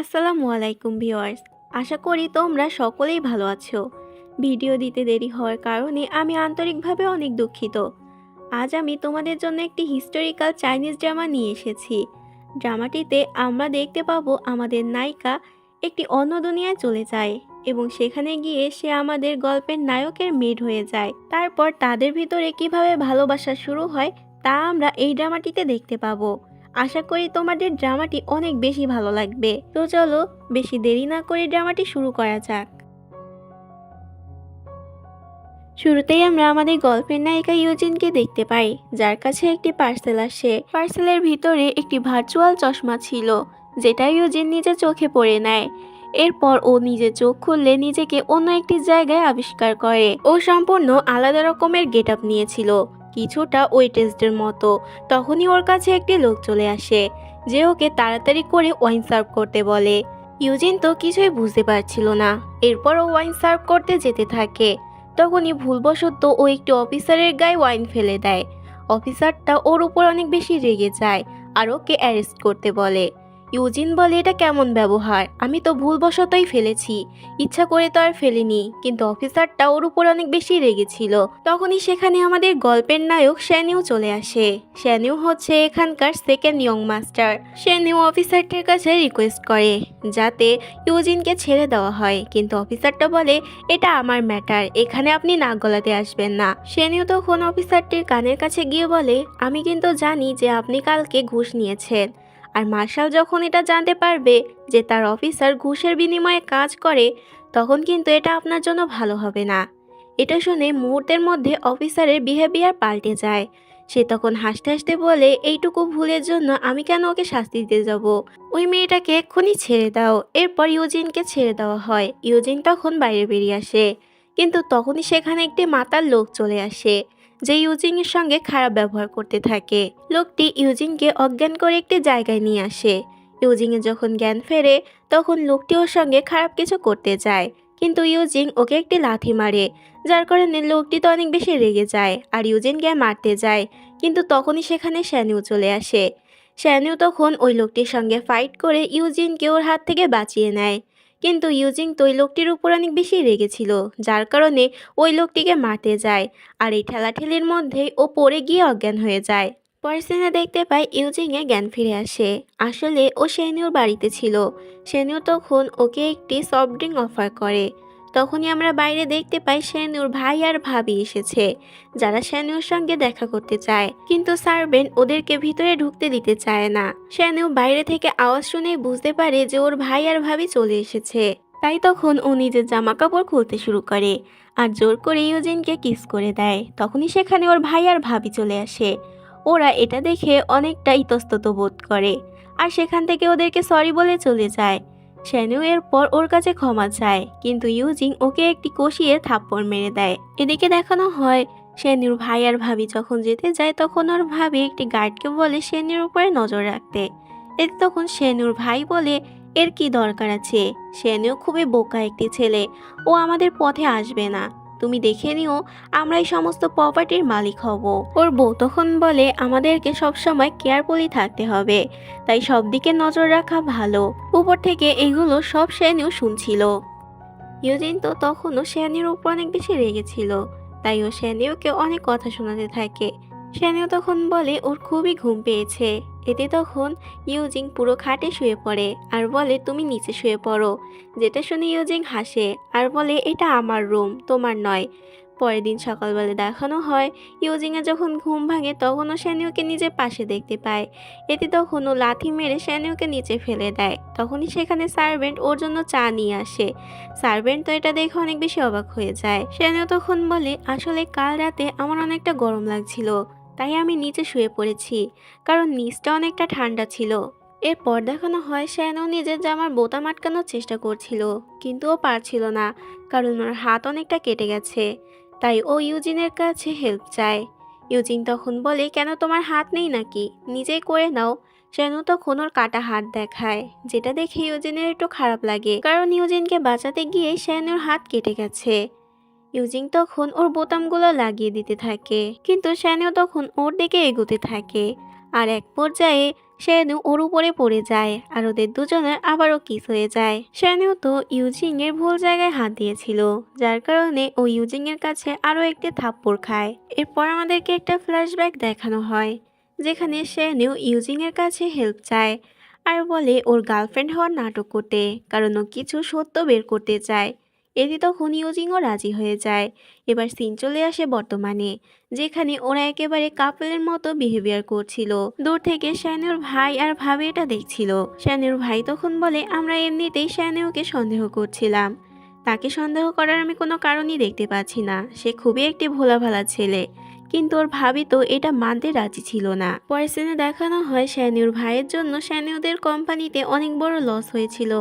আসসালামু আলাইকুম ভিউয়ার্স। আশা করি তোমরা সকলেই ভালো আছো। ভিডিও দিতে দেরি হওয়ার কারণে আমি আন্তরিকভাবে অনেক দুঃখিত। আজ আমি তোমাদের জন্য একটি হিস্টোরিক্যাল চাইনিজ ড্রামা নিয়ে এসেছি। ড্রামাটিতে আমরা দেখতে পাবো আমাদের নায়িকা একটি অন্য দুনিয়ায় চলে যায় এবং সেখানে গিয়ে সে আমাদের গল্পের নায়কের মেড হয়ে যায়। তারপর তাদের ভিতরে কিভাবে ভালোবাসা শুরু হয় তা আমরা এই ড্রামাটিতে দেখতে পাবো। আশা করি তোমাদের ড্রামাটি অনেক বেশি ভালো লাগবে। তো চলো বেশি দেরি না করে ড্রামাটি শুরু করা যাক। শুরুতেই আমরা আমাদের গল্পের নায়িকা ইউজিনকে দেখতে পাই, যার কাছে একটি পার্সেল আসে। পার্সেলের ভিতরে একটি ভার্চুয়াল চশমা ছিল, যেটা ইউজিন নিজে চোখে পড়ে নেয়। এরপর ও নিজের চোখ খুললে নিজেকে অন্য একটি জায়গায় আবিষ্কার করে। ও সম্পূর্ণ আলাদা রকমের গেট আপ নিয়েছিল, কিছুটা ওয়েটেজদের মতো। তখনই ওর কাছে একটি লোক চলে আসে, যে ওকে তাড়াতাড়ি করে ওয়াইন সার্ভ করতে বলে। ইউজিন তো কিছুই বুঝতে পারছিল না। এরপর ও ওয়াইন সার্ভ করতে যেতে থাকে। তখনই ভুলবশত ও একটি অফিসারের গায়ে ওয়াইন ফেলে দেয়। অফিসারটা ওর উপর অনেক বেশি রেগে যায় আর ওকে অ্যারেস্ট করতে বলে। ইউজিন বলে, এটা কেমন ব্যবহার? আমি তো ভুলবশতই ফেলেছি, ইচ্ছা করে তো আর ফেলিনি। কিন্তু অফিসারটা ওর উপর অনেক বেশি রেগেছিল। তখনই সেখানে আমাদের গল্পের নায়ক শ্যানিউ চলে আসে। শ্যানিউ হচ্ছে এখানকার সেকেন্ড ইয়ং মাস্টার। শ্যানিউ অফিসারটার কাছে রিকোয়েস্ট করে যাতে ইউজিনকে ছেড়ে দেওয়া হয়, কিন্তু অফিসারটা বলে, এটা আমার ম্যাটার, এখানে আপনি নাক গলাতে আসবেন না। শ্যানিউ তখন অফিসারটির কানের কাছে গিয়ে বলে, আমি কিন্তু জানি যে আপনি কালকে ঘুষ নিয়েছেন, আর মার্শাল যখন এটা জানতে পারবে যে তার অফিসার ঘুষের বিনিময়ে কাজ করে, তখন কিন্তু এটা আপনার জন্য ভালো হবে না। এটা শুনে মুহূর্তের মধ্যে অফিসারের বিহেভিয়ার পাল্টে যায়। সে তখন হাসতে হাসতে বলে, এইটুকু ভুলের জন্য আমি কেন ওকে শাস্তি দিতে যাব? ওই মেয়েটাকে এক্ষুনি ছেড়ে দাও। এরপর ইউজিনকে ছেড়ে দেওয়া হয়। ইউজিন তখন বাইরে বেরিয়ে আসে, কিন্তু তখনই সেখানে একটি মাতাল লোক চলে আসে, যে ইউজিনের সঙ্গে খারাপ ব্যবহার করতে থাকে। লোকটি ইউজিনকে অজ্ঞান করে একটি জায়গায় নিয়ে আসে। ইউজিনের যখন জ্ঞান ফেরে, তখন লোকটি ওর সঙ্গে খারাপ কিছু করতে যায়, কিন্তু ইউজিন ওকে একটি লাথি মারে, যার কারণে লোকটি তো অনেক বেশি রেগে যায় আর ইউজিনকে মারতে যায়। কিন্তু তখনই সেখানে শ্যানিউ চলে আসে। শ্যানিউ তখন ওই লোকটির সঙ্গে ফাইট করে ইউজিনকে ওর হাত থেকে বাঁচিয়ে নেয়। কিন্তু ইউজিন তো ওই লোকটির উপর অনেক বেশি রেগেছিল, যার কারণে ওই লোকটিকে মারতে যায়। আর এই ঠেলাঠেলির মধ্যেই ও পড়ে গিয়ে অজ্ঞান হয়ে যায়। পরের সিনে দেখতে পাই ইউজিংয়ে জ্ঞান ফিরে আসে। আসলে ও শ্যানিউর বাড়িতে ছিল। শ্যানিউ তখন ওকে একটি সফট ড্রিঙ্ক অফার করে। তখনই আমরা বাইরে দেখতে পাই শ্যানিউর ভাই আর ভাবি এসেছে, যারা শ্যানিউর সঙ্গে দেখা করতে চায়, কিন্তু সার্ভেন্ট ওদেরকে ভিতরে ঢুকতে দিতে চায় না। শ্যানিউ বাইরে থেকে আওয়াজ শুনেই বুঝতে পারে যে ওর ভাই আর ভাবি চলে এসেছে। তাই তখন ও নিজের জামা কাপড় খুলতে শুরু করে আর জোর করে ইউজিনকে কিস করে দেয়। তখনই সেখানে ওর ভাই আর ভাবি চলে আসে। ওরা এটা দেখে অনেকটা ইতস্তত বোধ করে আর সেখান থেকে ওদেরকে সরি বলে চলে যায়। শ্যানিউ এরপর ওর কাছে ক্ষমা চায়, কিন্তু ইউজিন ওকে একটি কষিয়ে থাপ্পড় মেরে দেয়। এদিকে দেখানো হয় শ্যানিউর ভাই আর ভাবি যখন যেতে যায়, তখন ওর ভাবি একটি গার্ডকে বলে শ্যানিউর উপরে নজর রাখতে। এতে তখন শ্যানিউর ভাই বলে, এর কি দরকার আছে? শ্যানিউ খুবই বোকা একটি ছেলে, ও আমাদের পথে আসবে না। তুমি দেখে নিও, আমরাই সমস্ত প্রপার্টির মালিক হব। ওর বউ তখন বলে, আমাদেরকে সবসময় কেয়ারফুলি থাকতে হবে, তাই সব দিকে নজর রাখা ভালো। উপর থেকে এগুলো সব শ্যানিউ শুনছিল। ইউজিন তো তখনও শ্যানিউর উপর অনেক বেশি রেগেছিল, তাই ও শ্যানিউকে অনেক কথা শোনাতে থাকে। শ্যানিউ তখন বলে ওর খুবই ঘুম পেয়েছে। এতে তখন ইউজিং পুরো খাটে শুয়ে পড়ে আর বলে, তুমি নিচে শুয়ে পড়ো। যেটা শুনে ইউজিং হাসে আর বলে, এটা আমার রুম, তোমার নয়। পরের দিন সকালবেলা দেখানো হয় ইউজিংয়ের যখন ঘুম ভাঙে, তখনও শ্যানিউকে নিজের পাশে দেখতে পায়। এতে তখন ও লাথি মেরে শ্যানিউকে নিচে ফেলে দেয়। তখনই সেখানে সার্ভেন্ট ওর জন্য চা নিয়ে আসে। সার্ভেন্ট তো এটা দেখে অনেক বেশি অবাক হয়ে যায়। শ্যানিউ তখন বলে, আসলে কাল রাতে আমার অনেকটা গরম লাগছিল, তাই আমি নিচে শুয়ে পড়েছি, কারণ নিচটা অনেকটা ঠান্ডা ছিল। এরপর দেখানো হয় শ্যানিউ নিজের জামার বোতাম আটকানোর চেষ্টা করছিল, কিন্তু ও পারছিল না, কারণ ওর হাত অনেকটা কেটে গেছে। তাই ও ইউজিনের কাছে হেল্প চায়। ইউজিন তখন বলে, কেন তোমার হাত নেই নাকি? নিজেই করে নাও। শ্যানিউ তখন ওর কাটা হাত দেখায়, যেটা দেখে ইউজিনের একটু খারাপ লাগে, কারণ ইউজিনকে বাঁচাতে গিয়ে শ্যানিউর হাত কেটে গেছে। ইউজিন তখন ওর বোতামগুলো লাগিয়ে দিতে থাকে, কিন্তু শ্যানিউ তখন ওর দিকে এগোতে থাকে। আর এক পর্যায়ে শ্যানু ওর উপরে পড়ে যায় আর ওদের দুজনের আবারও কিস হয়ে যায়। শ্যানু তো ইউজিং এর ভুল জায়গায় হাত দিয়েছিল, যার কারণে ও ইউজিং এর কাছে আরো একটি থাপ্পড় খায়। এরপর আমাদেরকে একটা ফ্ল্যাশব্যাক দেখানো হয়, যেখানে শ্যানু ইউজিং এর কাছে হেল্প চায় আর বলে ওর গার্লফ্রেন্ড হওয়ার নাটক করতে, কারণ ও কিছু সত্য বের করতে চায়। এতে তখন ইউজিংও রাজি হয়ে যায়। এবার সিন চলে আসে বর্তমানে, যেখানে ওরা একেবারে কাপলের মতো বিহেভিয়ার করছিল। দূর থেকে শ্যানুর ভাই আর ভাবি এটা দেখছিল। শ্যানুর ভাই তখন বলে, আমরা এমনিতেই শ্যানুকে সন্দেহ করছিলাম, তাকে সন্দেহ করার আমি কোনো কারণই দেখতে পাচ্ছি না, সে খুবই একটি ভোলাভালা ছেলে। কিন্তু ওর ভাবি তো এটা মানতে রাজি ছিল না। পরের সিনে দেখানো হয় শ্যানুর ভাইয়ের জন্য শ্যানুদের কোম্পানিতে অনেক বড় লস হয়েছিল,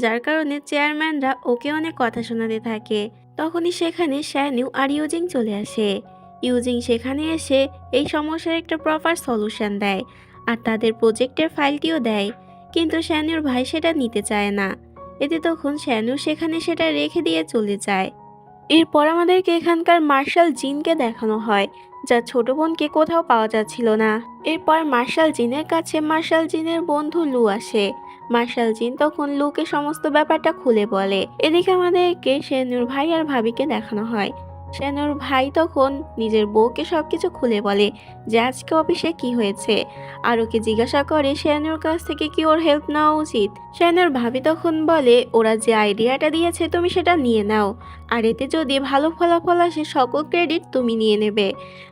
যার কারণে চেয়ারম্যানরা ওকে অনেক কথা শোনাতে থাকে। তখনই সেখানে শ্যানু আর ইউজিং চলে আসে। ইউজিং সেখানে এসে এই সমস্যার একটা প্রপার সলিউশন দেয় আর তাদের প্রজেক্টের ফাইলটিও দেয়, কিন্তু শ্যানুর ভাই সেটা নিতে চায় না। এতে তখন শ্যানু সেখানে সেটা রেখে দিয়ে চলে যায়। এরপর আমাদেরকে এখানকার মার্শাল জিনকে দেখানো হয়, যার ছোট বোনকে কোথাও পাওয়া যাচ্ছিল না। এরপর মার্শাল জিনের কাছে মার্শাল জিনের বন্ধু লু আসে। মার্শাল জিন তখন লুকে সমস্ত ব্যাপারটা খুলে বলে। এদিকে আমাদেরকে শ্যানুর ভাই আর ভাবিকে দেখানো হয়। শ্যানুর ভাই তখন নিজের বউকে সবকিছু খুলে বলে যে আজকে অফিসে কি হয়েছে, আর ওকে জিজ্ঞাসা করে শ্যানুর কাছ থেকে কি ওর হেল্প নেওয়া উচিত। শ্যানুর ভাবি তখন বলে, ওরা যে আইডিয়াটা দিয়েছে তুমি সেটা নিয়ে নাও, আর এতে যদি ভালো ফলাফল আসে সকল ক্রেডিট তুমি নিয়ে নেবে,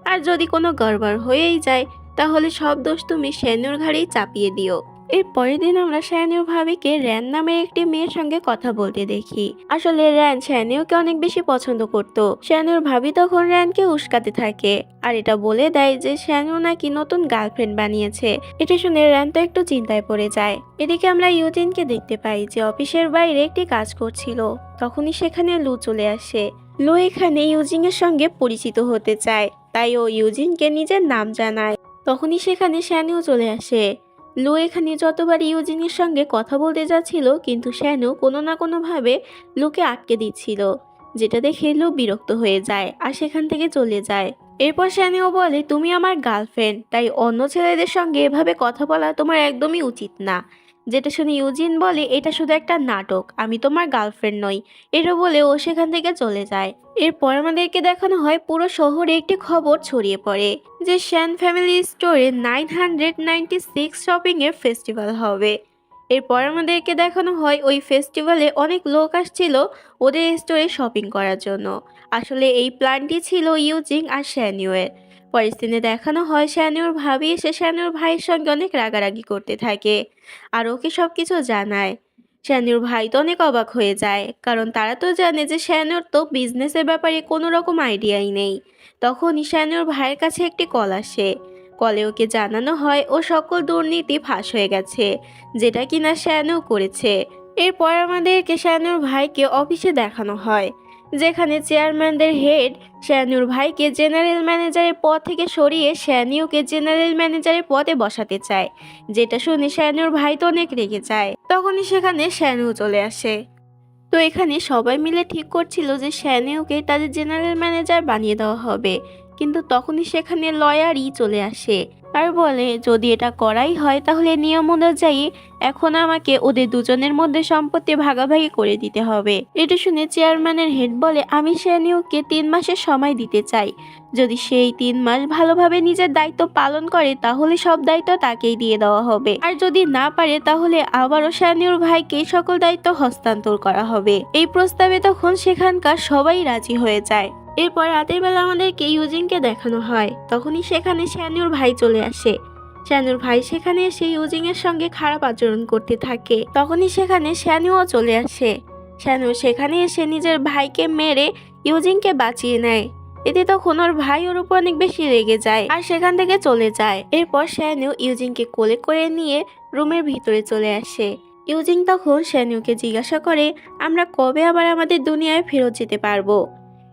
আর যদি কোনো গড়বড় হয়েই যায় তাহলে সব দোষ তুমি শ্যানুর ঘাড়েই চাপিয়ে দিও। এর পরের দিন আমরা শ্যানুর ভাবিকে র্যান নামের একটি মেয়ের সঙ্গে কথা বলতে দেখি। আসলে র্যান শ্যানুকে অনেক বেশি পছন্দ করত। শ্যানুর ভাবি তখন র্যানকে উস্কাতে থাকে আর এটা বলে দেয় যে শ্যানু নাকি নতুন গার্লফ্রেন্ড বানিয়েছে। এটা শুনে র্যান তো একটু চিন্তায় পড়ে যায়। এদিকে আমরা ইউজিনকে দেখতে পাই যে অফিসের বাইরে একটি কাজ করছিল। তখনই সেখানে লু চলে আসে। লু এখানে ইউজিং এর সঙ্গে পরিচিত হতে চায়, তাই ও ইউজিনকে নিজের নাম জানায়। তখনই সেখানে শ্যানুও চলে আসে। লু এখানে যতবার ইউজিনের সঙ্গে কথা বলতে যাচ্ছিল, কিন্তু শ্যানু কোনো না কোনোভাবে লুকে আটকে দিচ্ছিল, যেটা দেখে লু বিরক্ত হয়ে যায় আর সেখান থেকে চলে যায়। এরপর শ্যানুও বলে, তুমি আমার গার্লফ্রেন্ড, তাই অন্য ছেলেদের সঙ্গে এভাবে কথা বলা তোমার একদমই উচিত না। যেটা শুনে ইউজিন বলে, এটা শুধু একটা নাটক, আমি তোমার গার্লফ্রেন্ড নই। এটা বলে ও সেখান থেকে চলে যায়। এরপর আমাদেরকে দেখানো হয় পুরো শহরে একটি খবর ছড়িয়ে পড়ে যে শ্যান ফ্যামিলি স্টোরে 996 শপিং এর ফেস্টিভ্যাল হবে। এরপর আমাদেরকে দেখানো হয় ওই ফেস্টিভ্যালে অনেক লোক আসছিল ওদের স্টোরে শপিং করার জন্য। আসলে এই প্ল্যানটি ছিল ইউজিং আর শ্যানুয়ের। পরের দিনে দেখানো হয় শ্যানুর ভাবি এসে শ্যানুর ভাইয়ের সঙ্গে অনেক রাগারাগি করতে থাকে আর ওকে সবকিছু জানায়। শ্যানুর ভাই তো অনেক অবাক হয়ে যায়, কারণ তারা তো জানে যে শ্যানুর তো বিজনেসের ব্যাপারে কোনো রকম আইডিয়াই নেই। তখনই শ্যানুর ভাইয়ের কাছে একটি কল আসে। কলে ওকে জানানো হয় ও সকল দুর্নীতি ফাঁস হয়ে গেছে, যেটা কিনা শ্যানু করেছে। এরপর আমাদেরকে শ্যানুর ভাইকে অফিসে দেখানো হয়, যেখানে চেয়ারম্যানদের হেড শ্যানুর ভাইকে জেনারেল ম্যানেজারের পদ থেকে সরিয়ে শ্যানিউকে জেনারেল ম্যানেজারের পদে বসাতে চায়, যেটা শুনে শ্যানুর ভাই তো অনেক রেগে যায়। তখনই সেখানে শ্যানু চলে আসে। তো এখানে সবাই মিলে ঠিক করছিল যে শ্যানেওকে তাদের জেনারেল ম্যানেজার বানিয়ে দেওয়া হবে, কিন্তু তখনই সেখানে লয়ারই চলে আসে আর বলে, যদি এটা করাই হয় তাহলে নিয়ম অনুযায়ী এখন আমাকে ওদের দুজনের মধ্যে সম্পত্তি ভাগাভাগি করে দিতে হবে। এটা শুনে চেয়ারম্যানের হেড বলে, আমি শ্যানিওকে 3 মাসের সময় দিতে চাই। যদি সেই 3 মাস ভালোভাবে নিজের দায়িত্ব পালন করে তাহলে সব দায়িত্ব তাকেই দিয়ে দেওয়া হবে, আর যদি না পারে তাহলে আবারও শ্যানিউর ভাইকে সকল দায়িত্ব হস্তান্তর করা হবে। এই প্রস্তাবে তখন সেখানকার সবাই রাজি হয়ে যায়। এরপর রাতের বেলা আমাদেরকে ইউজিংকে দেখানো হয়। তখনই সেখানে শ্যানুর ভাই চলে আসে। শ্যানুর ভাই সেখানে এসে ইউজিং এর সঙ্গে খারাপ আচরণ করতে থাকে। তখনই সেখানে শ্যানুও চলে আসে। শ্যানু সেখানে এসে নিজের ভাইকে মেরে ইউজিংকে বাঁচিয়ে নেয়। এতে তখন ওর ভাই ওর উপর অনেক বেশি রেগে যায় আর সেখান থেকে চলে যায়। এরপর শ্যানু ইউজিংকে কোলে করে নিয়ে রুমের ভিতরে চলে আসে। ইউজিং তখন শ্যানুকে জিজ্ঞাসা করে, আমরা কবে আবার আমাদের দুনিয়ায় ফেরত যেতে পারবো?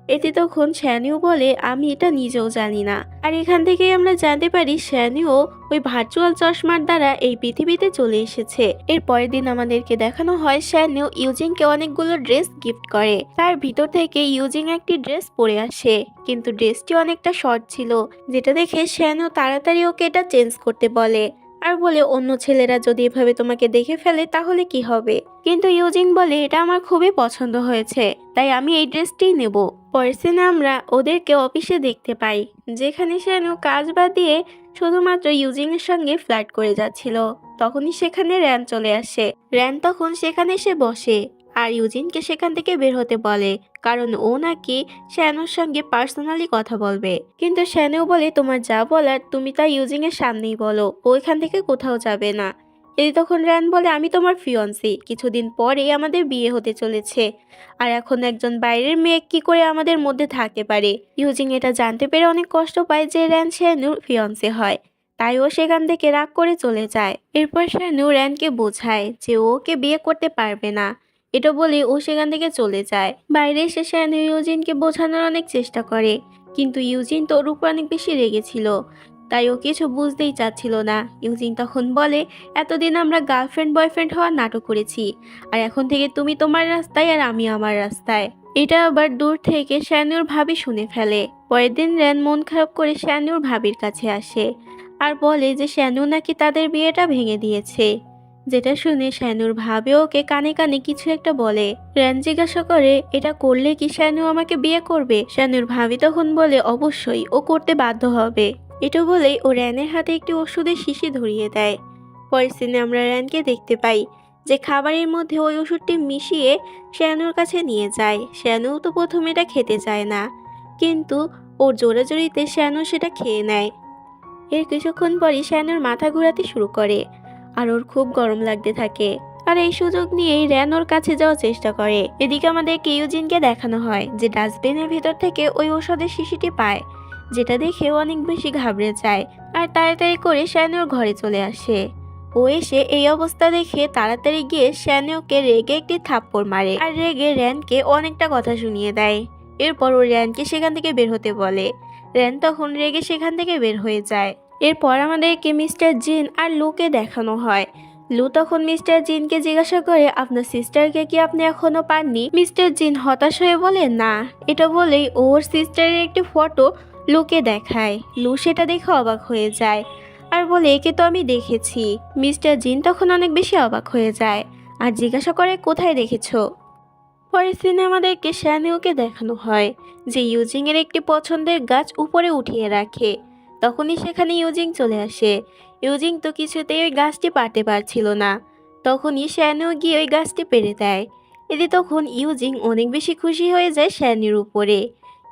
এতে তখন শ্যানিও বলে, আমি এটা নিজেও জানি না। আর এখান থেকেই আমরা জানতে পারি শ্যানিও ওই ভার্চুয়াল চশমার দ্বারা এই পৃথিবীতে চলে এসেছে। এর পরের দিন আমাদেরকে দেখানো হয় শ্যানিও ইউজিংকে অনেকগুলো ড্রেস গিফট করে। তার ভিতর থেকে ইউজিং একটি ড্রেস পরে আসে, কিন্তু ড্রেসটি অনেকটা শর্ট ছিল, যেটা দেখে শ্যানিও তাড়াতাড়ি ওকে এটা চেঞ্জ করতে বলে। আর বলে অন্য ছেলেরা যদি এভাবে তোমাকে দেখে ফেলে তাহলে কি হবে। কিন্তু ইউজিং বলে এটা আমার খুবই পছন্দ হয়েছে, তাই আমি এই ড্রেসটিই নেব। পরের সিনে আমরা ওদেরকে অফিসে দেখতে পাই, যেখানে শানু কাজ বাদ দিয়ে শুধুমাত্র ইউজিং এর সঙ্গে ফ্লার্ট করে যাচ্ছিল। তখনই সেখানে র্যান চলে আসে। র্যান তখন সেখানে এসে বসে আর ইউজিনকে সেখান থেকে বের হতে বলে, কারণ ও নাকি শ্যানুর সঙ্গে পার্সোনালি কথা বলবে। কিন্তু শ্যানু বলে তোমার যা বলার তুমি তা ইউজিং এর সামনেই বলো, ও এখান থেকে কোথাও যাবে না। এই তখন র্যান বলে আমি তোমার ফিয়ন্সি, কিছুদিন পরেই আমাদের বিয়ে হতে চলেছে, আর এখন একজন বাইরের মেয়ে কি করে আমাদের মধ্যে থাকতে পারে। ইউজিং এটা জানতে পেরে অনেক কষ্ট পায় যে র্যান শ্যানুর ফিয়ন্সি হয়, তাই ও সেখান থেকে রাগ করে চলে যায়। এরপর শ্যানু র্যানকে বোঝায় যে ওকে বিয়ে করতে পারবে না। এটা বলে ও সেখান থেকে চলে যায়। বাইরে এসে শ্যানু ইউজিনকে বোঝানোর অনেক চেষ্টা করে, কিন্তু ইউজিন তো ওর উপর অনেক বেশি রেগেছিল, তাই ও কিছু বুঝতেই চাচ্ছিল না। ইউজিন তখন বলে এতদিন আমরা গার্লফ্রেন্ড বয়ফ্রেন্ড হওয়ার নাটক করেছি, আর এখন থেকে তুমি তোমার রাস্তায় আর আমি আমার রাস্তায়। এটা আবার দূর থেকে শ্যানুর ভাবি শুনে ফেলে। পরের দিন র্যান মন খারাপ করে শ্যানুর ভাবির কাছে আসে আর বলে যে শ্যানু নাকি তাদের বিয়েটা ভেঙে দিয়েছে। যেটা শুনে শ্যানুর ভাবে ওকে কানে কানে কিছু একটা বলে। র্যান জিজ্ঞাসা করে এটা করলে কি শ্যানু আমাকে বিয়ে করবে। শ্যানুর ভাবি তখন বলে অবশ্যই, ও করতে বাধ্য হবে। এটা বলেই ও র্যানের হাতে একটি ওষুধের শিশি ধরিয়ে দেয়। পরের সিনে আমরা র্যানকে দেখতে পাই যে খাবারের মধ্যে ওই ওষুধটি মিশিয়ে শ্যানুর কাছে নিয়ে যায়। শ্যানু তো প্রথমে এটা খেতে চায় না, কিন্তু ওর জোরাজোরিতে শ্যানু সেটা খেয়ে নেয়। এর কিছুক্ষণ পরই শ্যানুর মাথা ঘোরাতে শুরু করে আর ওর খুব গরম লাগতে থাকে। আর এই সুযোগ নিয়েই র্যান ওর কাছে যাওয়ার চেষ্টা করে। এদিকে আমাদের ইউজিনকে দেখানো হয় যে ডাস্টবিনের ভিতর থেকে ওই ঔষধের শিশিটি পায়, যেটা দেখে অনেক বেশি ঘাবড়ে যায় আর তাড়াতাড়ি করে শ্যানুর ঘরে চলে আসে। ও এসে এই অবস্থা দেখে তাড়াতাড়ি গিয়ে শ্যানুকে রেগে একটি থাপ্পড় মারে আর রেগে র্যানকে অনেকটা কথা শুনিয়ে দেয়। এরপর ও র্যানকে সেখান থেকে বের হতে বলে। র্যান তখন রেগে সেখান থেকে বের হয়ে যায়। এরপর আমাদেরকে মিস্টার জিন আর লুকে দেখানো হয়। লু তখন মিস্টার জিনকে জিজ্ঞাসা করে আপনার সিস্টারকে কি আপনি এখনো পাননি। মিস্টার জিন হতাশ হয়ে বলে না। এটা বলেই ওর সিস্টারের একটি ফটো লুকে দেখায়। লু সেটা দেখে অবাক হয়ে যায় আর বলে একে তো আমি দেখেছি। মিস্টার জিন তখন অনেক বেশি অবাক হয়ে যায় আর জিজ্ঞাসা করে কোথায় দেখেছো। পরের সিনে আমাদেরকে শ্যানুকে দেখানো হয় যে ইউজিং এর একটি পছন্দের গাছ উপরে উঠিয়ে রাখে। তখনই সেখানে ইউজিং চলে আসে। ইউজিং তো কিছুতেই ওই গাছটি পারতে পারছিল না। তখনই শ্যানু গিয়ে ওই গাছটি পেরে দেয়। এতে তখন ইউজিং অনেক বেশি খুশি হয়ে যায় শ্যানুর উপরে,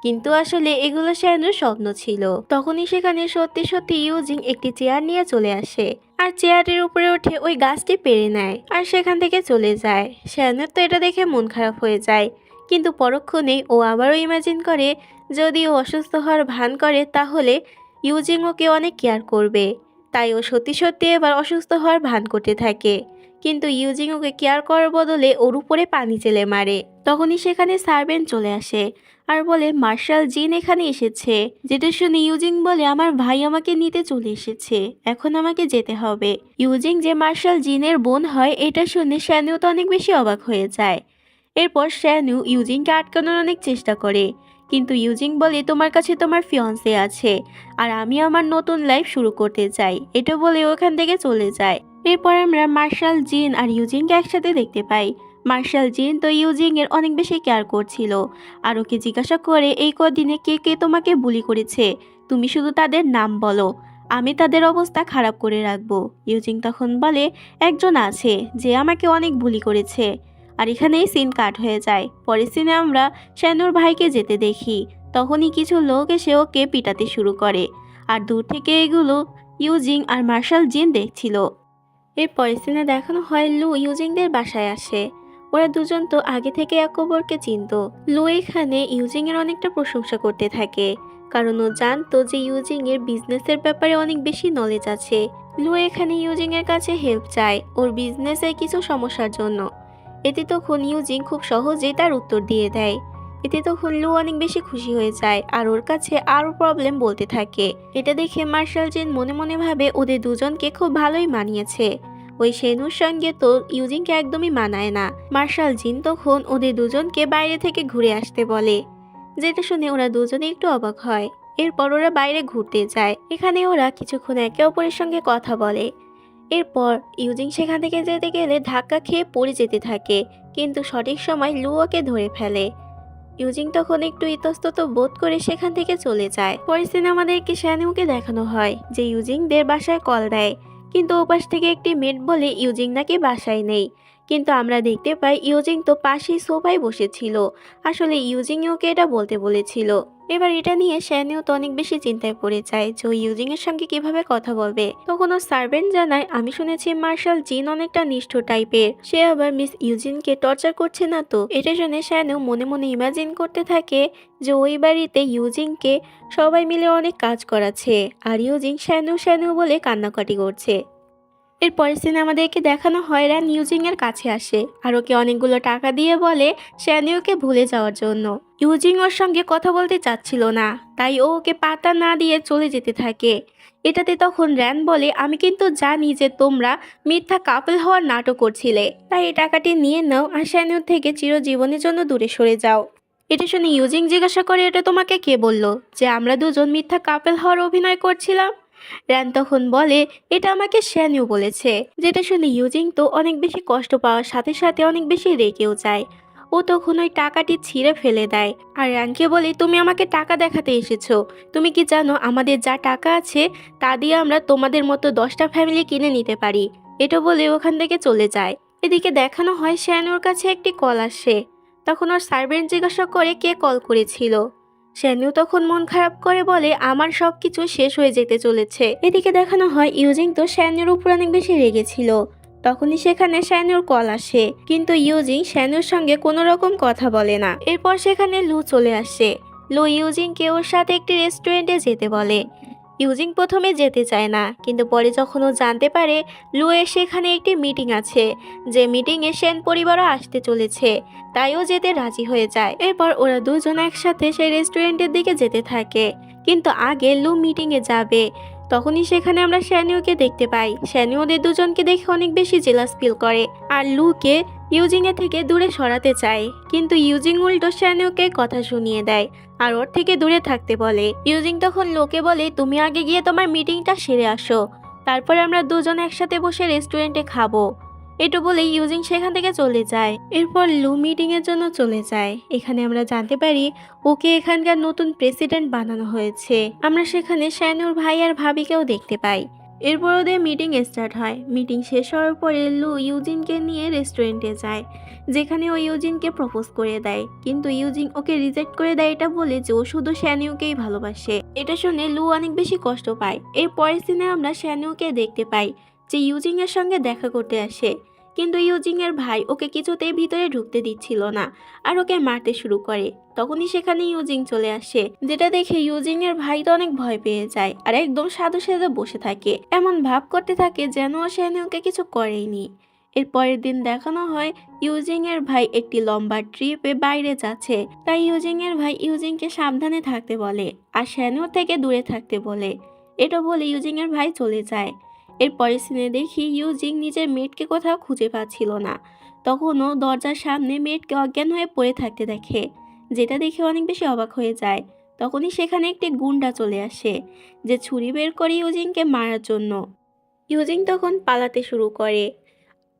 কিন্তু আসলে এগুলো শ্যানুর স্বপ্ন ছিল। তখনই সেখানে সত্যি সত্যি ইউজিং একটি চেয়ার নিয়ে চলে আসে আর চেয়ারের উপরে উঠে ওই গাছটি পেরে নেয় আর সেখান থেকে চলে যায়। শ্যানুর তো এটা দেখে মন খারাপ হয়ে যায়, কিন্তু পরক্ষণেই ও আবারও ইমাজিন করে যদি ও অসুস্থ হওয়ার ভান করে তাহলে ইউজিং ওকে অনেক কেয়ার করবে। তাই ও সত্যি সত্যি এবার অসুস্থ হওয়ার ভান করতে থাকে, কিন্তু ইউজিং ওকে কেয়ার করার বদলে ওর উপরে পানি চেলে মারে। তখনই সেখানে সার্ভেন্ট চলে আসে আর বলে মার্শাল জিন এখানে এসেছে। যেটা শুনে ইউজিং বলে আমার ভাই আমাকে নিতে চলে এসেছে, এখন আমাকে যেতে হবে। ইউজিং যে মার্শাল জিনের বোন হয় এটা শুনে শ্যানু তো অনেক বেশি অবাক হয়ে যায়। এরপর শ্যানু ইউজিংকে আটকানোর অনেক চেষ্টা করে, কিন্তু ইউজিং বলে তোমার কাছে তোমার ফিয়ন্সে আছে আর আমি আমার নতুন লাইফ শুরু করতে চাই। এটা বলে ওখান থেকে চলে যায়। এরপর আমরা মার্শাল জিন আর ইউজিংকে একসাথে দেখতে পাই। মার্শাল জিন তো ইউজিং এর অনেক বেশি কেয়ার করছিল আর ওকে জিজ্ঞাসা করে এই কদিনে কে কে তোমাকে বুলি করেছে, তুমি শুধু তাদের নাম বলো, আমি তাদের অবস্থা খারাপ করে রাখবো। ইউজিং তখন বলে একজন আছে যে আমাকে অনেক বুলি করেছে। আর এখানেই সিন কাট হয়ে যায়। পরের সিনে আমরা শ্যানুর ভাইকে যেতে দেখি। তখনই কিছু লোক এসে ওকে পিটাতে শুরু করে আর দূর থেকে এগুলো ইউজিং আর মার্শাল জিন দেখছিল। এর পরের সিনে দেখানো হয় লু ইউজিংদের বাসায় আসে। ওরা দুজন তো আগে থেকে এক অপরকে চিনত। লু এখানে ইউজিং এর অনেকটা প্রশংসা করতে থাকে, কারণ ও জানতো যে ইউজিং এর বিজনেসের ব্যাপারে অনেক বেশি নলেজ আছে। লু এখানে ইউজিং এর কাছে হেল্প চায় ওর বিজনেসের কিছু সমস্যার জন্য। এতে তখন ইউজিং খুব সহজেই তার উত্তর দিয়ে দেয়। এতে তখন লু অনেক বেশি খুশি হয়ে যায় আর ওর কাছে আরও প্রবলেম বলতে থাকে। এটা দেখে মার্শাল জিন মনে মনে ভাবে ওদের দুজনকে খুব ভালোই মানিয়েছে, ওই শেনুর সঙ্গে তো ইউজিংকে একদমই মানায় না। মার্শাল জিন তখন ওদের দুজনকে বাইরে থেকে ঘুরে আসতে বলে, যেটা শুনে ওরা দুজনে একটু অবাক হয়। এরপর ওরা বাইরে ঘুরতে যায়। এখানে ওরা কিছুক্ষণ একে অপরের সঙ্গে কথা বলে। এরপর ইউজিং সেখান থেকে যেতে গেলে ধাক্কা খেয়ে পড়ে যেতে থাকে, কিন্তু সঠিক সময় লু ওকে ধরে ফেলে। ইউজিং তখন একটু ইতস্তত বোধ করে সেখান থেকে চলে যায়। পরের সিনে আমাদেরকে শ্যানুকে দেখানো হয় যে ইউজিংদের বাসায় কল দেয়, কিন্তু ওপাশ থেকে একটি মেড বলে ইউজিং নাকি বাসায় নেই। কিন্তু আমরা দেখতে পাই ইউজিং তো পাশেই সোফায় বসেছিল। আসলে ইউজিং ওকে এটা বলতে বলেছিল। এবার এটা নিয়ে শ্যানিও তো অনেক বেশি চিন্তায় পড়ে যায় যে ও ইউজিং এর সঙ্গে কিভাবে কথা বলবে। তখন ও সার্ভেন্ট জানায়, আমি শুনেছি মার্শাল জিন অনেকটা নিষ্ঠুর টাইপের, সে আবার মিস ইউজিনকে টর্চার করছে না তো। এটা শুনে শ্যানিও মনে মনে ইমাজিন করতে থাকে যে ওই বাড়িতে ইউজিংকে সবাই মিলে অনেক কাজ করাচ্ছে, আর ইউজিং শ্যানু শ্যানু বলে কান্নাকাটি করছে। এরপরের সিনে আমাদেরকে দেখানো হয় র্যান ইউজিং এর কাছে আসে আর ওকে অনেকগুলো টাকা দিয়ে বলে শ্যানিওকে ভুলে যাওয়ার জন্য। ইউজিং ওর সঙ্গে কথা বলতে চাচ্ছিল না, তাই ও ওকে পাতা না দিয়ে চলে যেতে থাকে। এটাতে তখন র্যান বলে, আমি কিন্তু জানি যে তোমরা মিথ্যা কাপল হওয়ার নাটক করছিলে, তাই এই টাকাটি নিয়ে নাও আর শ্যানিওর থেকে চিরজীবনের জন্য দূরে সরে যাও। এটা শুনে ইউজিং জিজ্ঞাসা করে, এটা তোমাকে কে বলল যে আমরা দুজন মিথ্যা কাপল হওয়ার অভিনয় করছিলাম? র্যান তখন বলে, এটা আমাকে শ্যানিও বলেছে। যেটা শুনে ইউজিং তো অনেক বেশি কষ্ট পাওয়ার সাথে সাথে অনেক বেশি রেগেও যায়। ও তখন ওই টাকাটি ছিঁড়ে ফেলে দেয় আর র্যানকে বলে, তুমি আমাকে টাকা দেখাতে এসেছো, তুমি কি জানো আমাদের যা টাকা আছে তা দিয়ে আমরা তোমাদের মতো 10টা ফ্যামিলি কিনে নিতে পারি। এটা বলে ওখান থেকে চলে যায়। এদিকে দেখানো হয় শ্যানুর কাছে একটি কল আসে। তখন ওর সার্ভেন্ট জিজ্ঞাসা করে কে কল করেছিল। শ্যানু তখন মন খারাপ করে বলে, আমার সবকিছু শেষ হয়ে যেতে চলেছে। এদিকে দেখানো হয় ইউজিং তো শ্যানুর উপর অনেক বেশি রেগেছিল। তখনই সেখানে শ্যানুর কল আসে, কিন্তু ইউজিং শ্যানুর সঙ্গে কোনো রকম কথা বলে না। এরপর সেখানে লু চলে আসে। লু ইউজিংকে ওর সাথে একটি রেস্টুরেন্টে যেতে বলে। ইউজিং প্রথমে যেতে চায় না, কিন্তু পরে যখন ও জানতে পারে লু এর সেখানে একটি মিটিং আছে, যে মিটিংয়ে সেন পরিবারও আসতে চলেছে, তাইও যেতে রাজি হয়ে যায়। এরপর ওরা দুজন একসাথে সেই রেস্টুরেন্টের দিকে যেতে থাকে, কিন্তু আগে লু মিটিংয়ে যাবে। তখনই সেখানে আমরা শ্যানিওকে দেখতে পাই। শ্যানিও ওদের দুজনকে দেখে অনেক বেশি জেলাস ফিল করে আর লুকে ইউজিং এর থেকে দূরে সরাতে চায়, কিন্তু ইউজিং উল্টো শ্যানিওকে কথা শুনিয়ে দেয় আর ওর থেকে দূরে থাকতে বলে। ইউজিং তখন লোকে বলে, তুমি আগে গিয়ে তোমার মিটিংটা সেরে আসো, তারপরে আমরা দুজন একসাথে বসে রেস্টুরেন্টে খাবো। এটা বলে ইউজিং সেখান থেকে চলে যায়। এরপর লু মিটিং এর জন্য চলে যায়। এখানে আমরা জানতে পারি ওকে এখানকার নতুন প্রেসিডেন্ট বানানো হয়েছে। আমরা সেখানে শ্যানুর ভাই আর ভাবিকেও দেখতে পাই। এরপর ওদের মিটিং স্টার্ট হয়। মিটিং শেষ হওয়ার পরে লু ইউজিনকে নিয়ে রেস্টুরেন্টে যায়, যেখানে ও ইউজিনকে প্রপোজ করে দেয়, কিন্তু ইউজিন ওকে রিজেক্ট করে দেয় এটা বলে যে ও শুধু শ্যানিউকেই ভালোবাসে। এটা শুনে লু অনেক বেশি কষ্ট পায়। এর পরের সিনে আমরা শ্যানিউকে দেখতে পাই যে ইউজিং এর সঙ্গে দেখা করতে আসে, কিন্তু ইউজিং এর ভাই ওকে কিছুতেই ভিতরে ঢুকতে দিচ্ছিল না আর ওকে মারতে শুরু করে। তখনই সেখানে ইউজিং চলে আসে, যেটা দেখে ইউজিং এর ভাই তো অনেক ভয় পেয়ে যায় আর একদম সাধু সেজে বসে থাকে, এমন ভাব করতে থাকে যেন ও শ্যানিউকে কিছু করেনি। এর পরের দিন দেখানো হয় ইউজিং এর ভাই একটি লম্বা ট্রিপে বাইরে যাচ্ছে, তাই ইউজিং এর ভাই ইউজিংকে সাবধানে থাকতে বলে আর শ্যানুর থেকে দূরে থাকতে বলে। এটা বলে ইউজিং এর ভাই চলে যায়। এরপরে সিনে দেখি ইউজিং নিজের মেয়েটকে কোথাও খুঁজে পাচ্ছিল না। তখনও দরজার সামনে মেয়েটকে অজ্ঞান হয়ে পড়ে থাকতে দেখে, যেটা দেখে অনেক বেশি অবাক হয়ে যায়। তখনই সেখানে একটি গুন্ডা চলে আসে, যে ছুরি বের করে ইউজিংকে মারার জন্য। ইউজিং তখন পালাতে শুরু করে,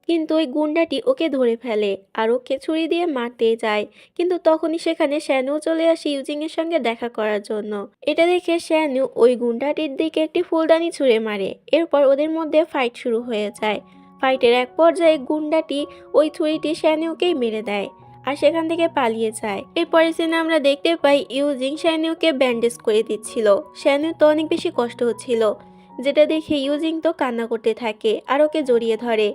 কিন্তু ওই গুন্ডাটি ওকে ধরে ফেলে আর ওকে ছুরি দিয়ে মারতে যায়। কিন্তু তখনই সেখানে শ্যানু চলে আসে ইউজিং এর সঙ্গে দেখা করার জন্য। এটা দেখে শ্যানু ওই গুন্ডাটির দিকে একটি ফুলদানি ছুঁড়ে মারে। এরপর ওদের মধ্যে ফাইট শুরু হয়ে যায়। ফাইটের এক পর্যায়ে গুন্ডাটি ওই ছুরিটি শ্যানুকেই মেরে দেয় আর সেখান থেকে পালিয়ে যায়। এরপরে সিনে আমরা দেখতে পাই ইউজিং শ্যানুকে ব্যান্ডেজ করে দিচ্ছিল। শ্যানু তো অনেক বেশি কষ্ট হচ্ছিল, যেটা দেখে ইউজিং তো কান্না করতে থাকে আর ওকে জড়িয়ে ধরে।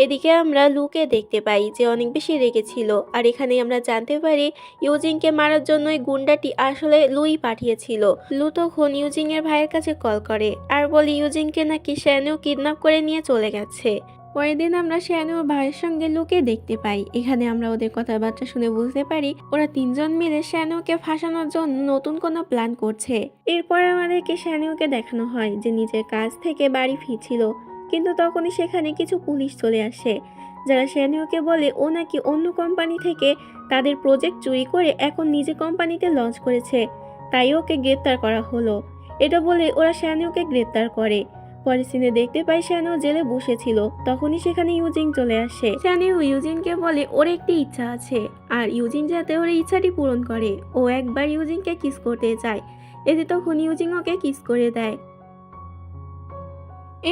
এদিকে আমরা লুকে দেখতে পাই যে অনেক বেশি রেগেছিল, আর এখানে আমরা জানতে পারি ইউজিংকে মারার জন্য ওই গুন্ডাটি আসলে লুই পাঠিয়েছিল। লু তখন ইউজিং এর ভাইয়ের কাছে কল করে আর বলে ইউজিংকে নাকি শ্যানু কিডন্যাপ করে নিয়ে চলে গেছে। পরের দিন আমরা শ্যানুর ভাইয়ের সঙ্গে লুকে দেখতে পাই। এখানে আমরা ওদের কথাবার্তা শুনে বুঝতে পারি ওরা তিনজন মিলে শ্যানুকে ফাঁসানোর জন্য নতুন কোনো প্ল্যান করছে। এরপর আমাদেরকে শ্যানুকে দেখানো হয় যে নিজের কাজ থেকে বাড়ি ফিরছিল, কিন্তু তখনই সেখানে কিছু পুলিশ চলে আসে, যারা শ্যানুকে বলে ও নাকি অন্য কোম্পানি থেকে তাদের প্রজেক্ট চুরি করে এখন নিজে কোম্পানিতে লঞ্চ করেছে, তাই ওকে গ্রেপ্তার করা হলো। এটা বলে ওরা শ্যানুকে গ্রেপ্তার করে। পরে সিনে দেখতে পাই শ্যানু জেলে বসেছিল। তখনই সেখানে ইউজিন চলে আসে। শ্যানু ইউজিনকে বলে ওর একটি ইচ্ছা আছে আর ইউজিন যাতে ওর ইচ্ছাটি পূরণ করে। ও একবার ইউজিনকে কিস করতে চায়। এতে তখন ইউজিন ওকে কিস করে দেয়।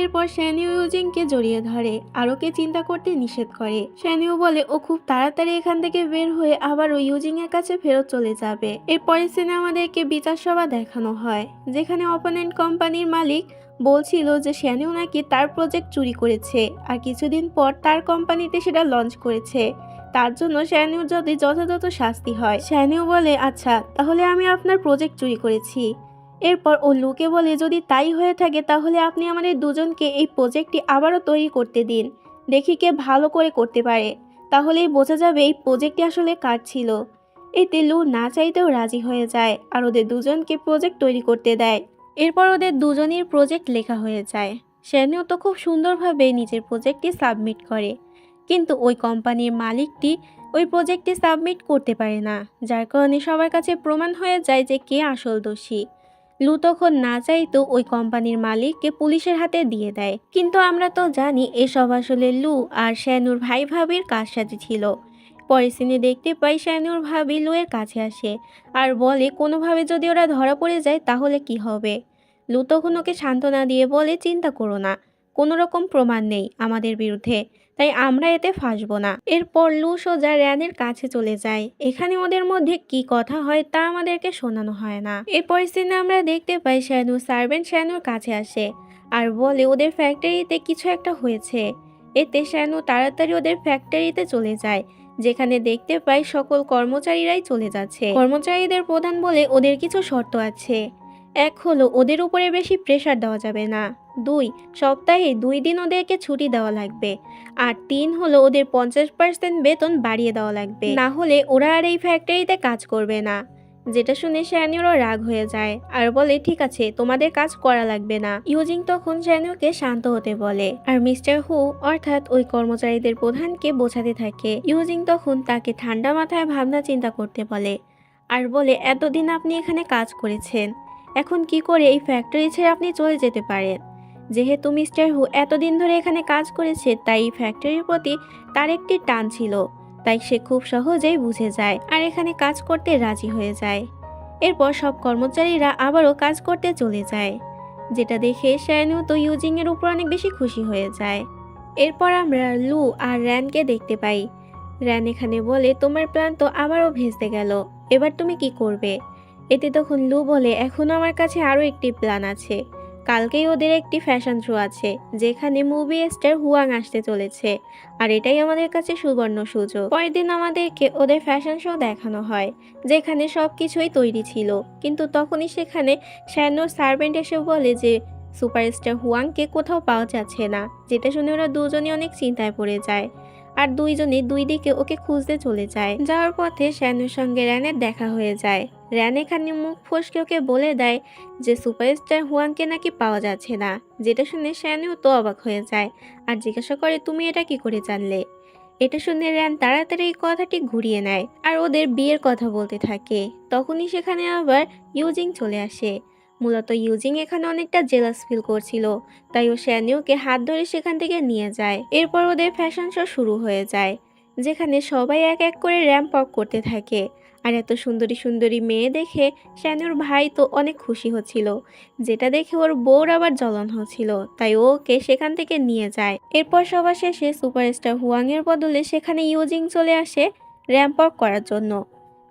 এরপর শ্যানিউ ইউজিনকে জড়িয়ে ধরে আর ওকে চিন্তা করতে নিষেধ করে। শ্যানিউ বলে ও খুব তাড়াতাড়ি এখান থেকে বের হয়ে আবার ও ইউজিনের কাছে ফেরত চলে যাবে। এরপরের সিনে আমাদেরকে বিচার সভা দেখানো হয়, যেখানে অপোনেন্ট কোম্পানির মালিক বলছিল যে শ্যানিউ নাকি তার প্রজেক্ট চুরি করেছে আর কিছুদিন পর তার কোম্পানিতে সেটা লঞ্চ করেছে। তার জন্য শ্যানিউর যদি যথাযথ শাস্তি হয়। শ্যানিউ বলে আচ্ছা, তাহলে আমি আপনার প্রজেক্ট চুরি করেছি। এরপর ও লুকে বলে যদি তাই হয়ে থাকে তাহলে আপনি আমাদের দুজনকে এই প্রজেক্টটি আবারও তৈরি করতে দিন, দেখি কে ভালো করে করতে পারে, তাহলেই বোঝা যাবে এই প্রজেক্টটি আসলে কার ছিল। এতে লু না চাইতেও রাজি হয়ে যায় আর ওদের দুজনকে প্রজেক্ট তৈরি করতে দেয়। এরপর ওদের দুজনের প্রজেক্ট লেখা হয়ে যায়। শ্যানিও তো খুব সুন্দরভাবে নিজের প্রজেক্টটি সাবমিট করে, কিন্তু ওই কোম্পানির মালিকটি ওই প্রজেক্টটি সাবমিট করতে পারে না, যার কারণে সবার কাছে প্রমাণ হয়ে যায় যে কে আসল দোষী। লু তখন না চাইতো ওই কোম্পানির মালিককে পুলিশের হাতে দিয়ে দেয়, কিন্তু আমরা তো জানি এসব আসলে লু আর শ্যানুর ভাই ভাবির কারসাজি ছিল। পরের সিনে দেখতে পাই শ্যানুর ভাবি লুয়ের কাছে আসে আর বলে কোনোভাবে যদি ওরা ধরা পড়ে যায় তাহলে কি হবে। লু তখন ওকে সান্ত্বনা দিয়ে বলে চিন্তা করো না, কোনো রকম প্রমাণ নেই আমাদের বিরুদ্ধে, তাই আমরা এতে ফাঁসবো না। এরপর লু সোজা র্যানের কাছে চলে যায়। এখানে ওদের মধ্যে কি কথা হয় তা আমাদেরকে শোনানো হয় না। এরপর সিনে আমরা দেখতে পাই শ্যানু সার্ভেন্ট শ্যানুর কাছে আসে আর বলে ওদের ফ্যাক্টরিতে কিছু একটা হয়েছে। এতে শ্যানু তাড়াতাড়ি ওদের ফ্যাক্টরিতে চলে যায়, যেখানে দেখতে পাই সকল কর্মচারীরাই চলে যাচ্ছে। কর্মচারীদের প্রধান বলে ওদের কিছু শর্ত আছে। এক হলো ওদের উপরে বেশি প্রেশার দেওয়া যাবে না, 2 সপ্তাহে 2 দিন ওদেরকে ছুটি দেওয়া লাগবে, আর 3 হলো ওদের 50% বেতন বাড়িয়ে দেওয়া লাগবে, না হলে ওরা আর এই ফ্যাক্টরিতে কাজ করবে না। যেটা শুনে শ্যানিউরও রাগ হয়ে যায় আর বলে ঠিক আছে, তোমাদের কাজ করা লাগবে না। ইউজিং তখন শ্যানিউকে শান্ত হতে বলে আর মিস্টার হু অর্থাৎ ওই কর্মচারীদের প্রধানকে বোঝাতে থাকে। ইউজিং তখন তাকে ঠান্ডা মাথায় ভাবনা চিন্তা করতে বলে আর বলে এতদিন আপনি এখানে কাজ করেছেন, এখন কি করে এই ফ্যাক্টরি ছেড়ে আপনি চলে যেতে পারেন। যেহেতু মিস্টার হু এতদিন ধরে এখানে কাজ করেছে তাই এই ফ্যাক্টরির প্রতি তার একটি টান ছিল, তাই সে খুব সহজেই বুঝে যায় আর এখানে কাজ করতে রাজি হয়ে যায়। এরপর সব কর্মচারীরা আবারও কাজ করতে চলে যায়, যেটা দেখে শ্যানু তো ইউজিং এর উপর অনেক বেশি খুশি হয়ে যায়। এরপর আমরা লু আর র্যানকে দেখতে পাই। র্যান এখানে বলে তোমার প্ল্যান তো আবারও ভেস্তে গেল, এবার তুমি কি করবে। এতে তখন লু বলে এখনো আমার কাছে আরও একটি প্ল্যান আছে। কালকেই ওদের একটি ফ্যাশন শো আছে, যেখানে মুভি স্টার হুয়াং আসতে চলেছে, আর এটাই আমাদের কাছে সুবর্ণ সুযোগ। পরের দিন আমাদেরকে ওদের ফ্যাশন শো দেখানো হয়, যেখানে সব কিছুই তৈরি ছিল, কিন্তু তখনই সেখানে শ্যানোর সার্ভেন্ট এসে বলে যে সুপারস্টার হুয়াংকে কোথাও পাওয়া যাচ্ছে না, যেটা শুনে ওরা দুজনই অনেক চিন্তায় পড়ে যায় আর দুইজনে দুই দিকে ওকে খুঁজতে চলে যায়। যাওয়ার পথে শ্যানুর সঙ্গে র্যানের দেখা হয়ে যায়। র্যান এখানে মুখ ফসকে ওকে বলে দেয় যে সুপারস্টার হুয়াংকে নাকি পাওয়া যাচ্ছে না, যেটা শুনে শ্যানু তো অবাক হয়ে যায় আর জিজ্ঞাসা করে তুমি এটা কি করে জানলে। এটা শুনে র্যান তাড়াতাড়ি এই কথাটি ঘুরিয়ে নেয় আর ওদের বিয়ের কথা বলতে থাকে। তখনই সেখানে আবার ইউজিং চলে আসে। মূলত ইউজিং এখানে অনেকটা জেলাস ফিল করছিল, তাই ও শ্যানিউকে হাত ধরে সেখান থেকে নিয়ে যায়। এরপর ওদের ফ্যাশন শো শুরু হয়ে যায়, যেখানে সবাই এক এক করে র্যাম্প ওয়াক করতে থাকে। আর এত সুন্দরী সুন্দরী মেয়ে দেখে শ্যানুর ভাই তো অনেক খুশি হচ্ছিল, যেটা দেখে ওর বউর আবার জ্বলন হচ্ছিল, তাই ওকে সেখান থেকে নিয়ে যায়। এরপর সবার শেষে সুপারস্টার হুয়াংয়ের বদলে সেখানে ইউজিং চলে আসে র্যাম্প ওয়াক করার জন্য।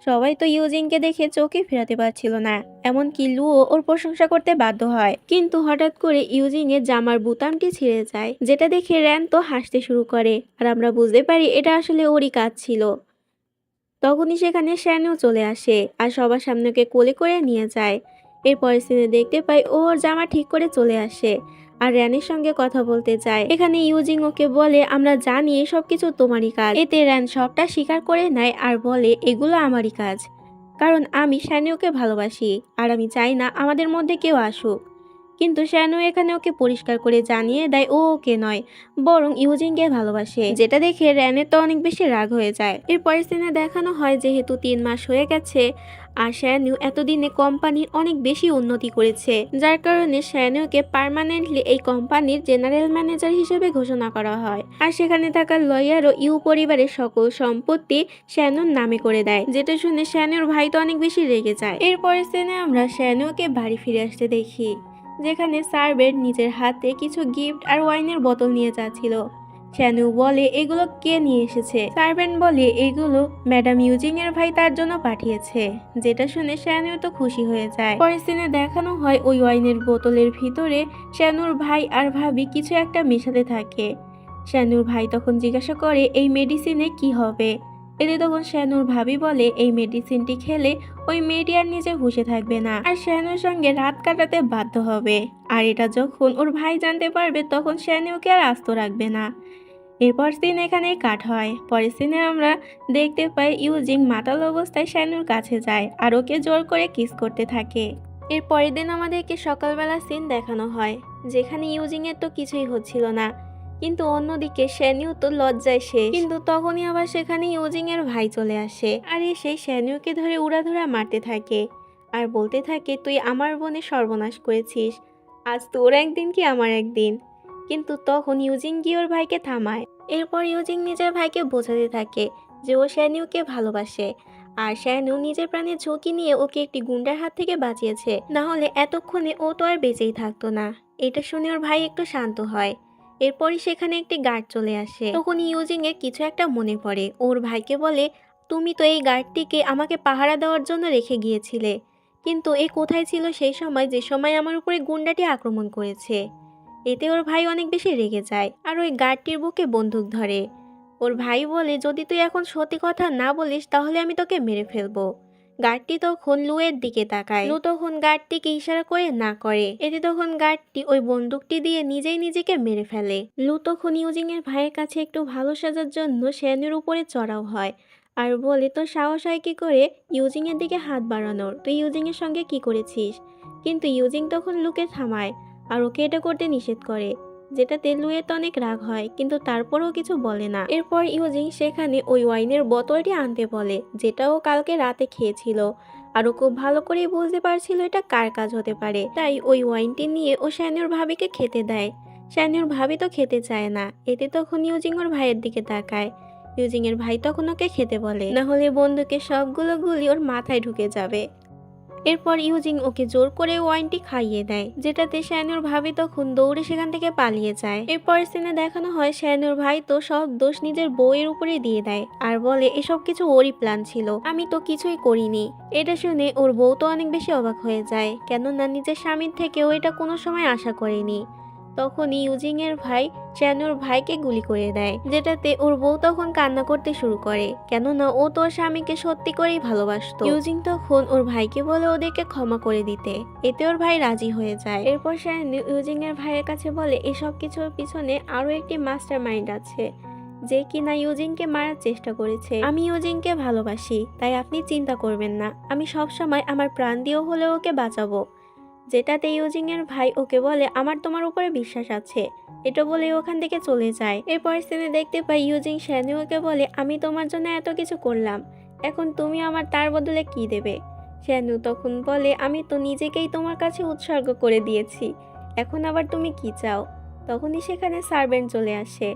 সবাই তো ইউজিংকে দেখে চোখে ফেরাতে পারছিল না, এমনকি লুও ওর প্রশংসা করতে বাধ্য হয়। কিন্তু হঠাৎ করে ইউজিং এর জামার বুতামটি ছিঁড়ে যায়, যেটা দেখে র্যান তো হাসতে শুরু করে আর আমরা বুঝতে পারি এটা আসলে ওরই কাজ ছিল। তখনই সেখানে শ্যানু চলে আসে আর সবার সামনে ওকে কোলে করে নিয়ে যায়। এরপরের সিনে দেখতে পাই ও ওর জামা ঠিক করে চলে আসে আর র্যানের সঙ্গে কথা বলতে যায়। এখানে ইউজিং ওকে বলে আমরা জানি সব কিছু তোমারই কাজ। এতে র্যান সবটা স্বীকার করে নেয় আর বলে এগুলো আমারই কাজ, কারণ আমি শ্যানুকে ভালোবাসি আর আমি চাই না আমাদের মধ্যে কেউ আসুক। কিন্তু শ্যানু এখানে ওকে পরিষ্কার করে জানিয়ে দেয় ও ওকে নয়, বরং ইউজিনকে ভালোবাসে, যেটা দেখে র্যানের তো অনেক বেশি রাগ হয়ে যায়। এরপরের সিনে দেখানো হয় যেহেতু 3 মাস হয়ে গেছে আর শ্যানু এতদিনে কোম্পানির অনেক বেশি উন্নতি করেছে, যার কারণে শ্যানুকে পার্মানেন্টলি এই কোম্পানির জেনারেল ম্যানেজার হিসেবে ঘোষণা করা হয়। আর সেখানে থাকা লয়ারও ইউ পরিবারের সকল সম্পত্তি শ্যানুর নামে করে দেয়, যেটা শুনে শ্যানুর ভাই তো অনেক বেশি রেগে যায়। এরপরের সিনে আমরা শ্যানুকে বাড়ি ফিরে আসতে দেখি, যেখানে সার্ভেন্ট নিজের হাতে কিছু গিফট আর ওয়াইনের বোতল নিয়ে যাচ্ছিল। শ্যানু বলে এগুলো কে নিয়ে এসেছে? সার্ভেন্ট বলে এগুলো ম্যাডাম ইউজিং এর ভাই তার জন্য পাঠিয়েছে, যেটা শুনে শ্যানু তো খুশি হয়ে যায়। পরের সিনে দেখানো হয় ওই ওয়াইনের বোতলের ভিতরে শ্যানুর ভাই আর ভাবি কিছু একটা মেশাতে থাকে। শ্যানুর ভাই তখন জিজ্ঞাসা করে এই মেডিসিনে কি হবে। এতে তখন শ্যানুর ভাবি বলে এই মেডিসিনটি খেলে ওই মেয়েটি আর নিজে হুঁশে থাকবে না আর শ্যানুর সঙ্গে রাত কাটাতে বাধ্য হবে। আর এটা যখন ওর ভাই জানতে পারবে তখন শ্যানুকে আর আস্ত রাখবে না। এরপর সিন এখানেই কাট হয়। পরের সিনে আমরা দেখতে পাই ইউজিং মাতাল অবস্থায় শ্যানুর কাছে যায় আর ওকে জোর করে কিস করতে থাকে। এর পরের দিন আমাদেরকে সকালবেলা সিন দেখানো হয়, যেখানে ইউজিং এর তো কিছুই হচ্ছিল না, কিন্তু অন্যদিকে শ্যানিউ তো লজ্জায় শেষ। কিন্তু তখনই আবার সেখানে ইউজিং এর ভাই চলে আসে আর এসে শ্যানিউকে ধরে উড়াধুরা মারতে থাকে আর বলতে থাকে তুই আমার বোনের সর্বনাশ করেছিস, আজ তোর একদিন কি আমার একদিন। কিন্তু তখন ইউজিং গিয়ে ওর ভাইকে থামায়। এরপর ইউজিং নিজের ভাইকে বোঝাতে থাকে যে ও শ্যানিউকে ভালোবাসে আর শ্যানু নিজের প্রাণের ঝুঁকি নিয়ে ওকে একটি গুন্ডার হাত থেকে বাঁচিয়েছে, না হলে এতক্ষণে ও তো আর বেঁচেই থাকতো না। এটা শুনে ওর ভাই একটু শান্ত হয়। এরপরই সেখানে একটি গার্ড চলে আসে। তখন ইউজিং এর কিছু একটা মনে পড়ে, ওর ভাইকে বলে তুমি তো এই গার্ডটিকে আমাকে পাহারা দেওয়ার জন্য রেখে গিয়েছিলে, কিন্তু এ কোথায় ছিল সেই সময় যে সময় আমার উপরে গুন্ডাটি আক্রমণ করেছে। এতে ওর ভাই অনেক বেশি রেগে যায় আর ওই গার্ডটির বুকে বন্দুক ধরে। ওর ভাই বলে যদি তুই এখন সত্যি কথা না বলিস তাহলে আমি তোকে মেরে ফেলবো। গার্ডটি তখন লুয়ের দিকে তাকায়। লু তখন গার্ডটিকে ইশারা করে না করে। এতে তখন গার্ডটি ওই বন্দুকটি দিয়ে নিজেই নিজেকে মেরে ফেলে। লু তখন ইউজিং এর ভাইয়ের কাছে একটু ভালো সাজার জন্য শ্যানের উপরে চড়াও হয় আর বলে তোর সাহস হয় কি করে ইউজিং এর দিকে হাত বাড়ানোর, তুই ইউজিং এর সঙ্গে কি করেছিস। কিন্তু ইউজিং তখন লুকে থামায় আর ওকে এটা করতে নিষেধ করে, যেটাতে লুয়ের তো অনেক রাগ হয়, কিন্তু তারপরেও কিছু বলে না। এরপর ইউজিং সেখানে ওই ওয়াইনের বোতলটি আনতে বলে, যেটা ও কালকে রাতে খেয়েছিল আর ও খুব ভালো করেই বুঝতে পারছিল এটা কার কাজ হতে পারে। তাই ওই ওয়াইনটি নিয়ে ও শ্যানুর ভাবিকে খেতে দেয়। শ্যানুর ভাবি তো খেতে চায় না। এতে তখন ইউজিং ওর ভাইয়ের দিকে তাকায়। ইউজিং এর ভাই তখন ওকে খেতে বলে, না হলে বন্দুকের সবগুলো গুলি ওর মাথায় ঢুকে যাবে। এরপর ইউজিং ওকে জোর করে ওয়াইনটি খাইয়ে দেয়, যেটাতে শ্যানুর ভাবি তখন দৌড়ে সেখান থেকে পালিয়ে যায়। এরপর সিনে দেখানো হয় শ্যানুর ভাই তো সব দোষ নিজের বউয়ের উপরে দিয়ে দেয় আর বলে এসব কিছু ওরই প্ল্যান ছিল, আমি তো কিছুই করিনি। এটা শুনে ওর বউ তো অনেক বেশি অবাক হয়ে যায়, কেননা নিজের স্বামীর থেকেও এটা কোনো সময় আশা করেনি। তখন ইউজিং এর ভাই শ্যানুর ভাইকে গুলি করে দেয়, যেটাতে ওর বউ তখন কান্না করতে শুরু করে, কেননা ও তো ওর স্বামীকে সত্যি করেই ভালোবাসতো। ইউজিং তখন ওর ভাইকে বলে ওদেরকে ক্ষমা করে দিতে, এতে ওর ভাই রাজি হয়ে যায়। এরপর শ্যানু ইউজিং এর ভাইয়ের কাছে বলে এসব কিছুর পিছনে আরো একটি মাস্টার মাইন্ড আছে, যে কিনা ইউজিংকে মারার চেষ্টা করেছে। আমি ইউজিংকে ভালোবাসি, তাই আপনি চিন্তা করবেন না, আমি সবসময় আমার প্রাণ দিয়েও হলেও ওকে বাঁচাবো। যেটাতে ইউজিং এর ভাই ওকে বলে আমার তোমার উপরে বিশ্বাস আছে, এটা বলে ওখান থেকে চলে যায়। এরপর সিনে দেখতে পাই ইউজিং শ্যানুকে বলে আমি তোমার জন্য এত কিছু করলাম, এখন তুমি আমার তার বদলে কি দেবে। শ্যানু তখন বলে আমি তো নিজেকেই তোমার কাছে উৎসর্গ করে দিয়েছি, এখন আবার তুমি কি চাও। তখনই সেখানে সার্ভেন্ট চলে আসে।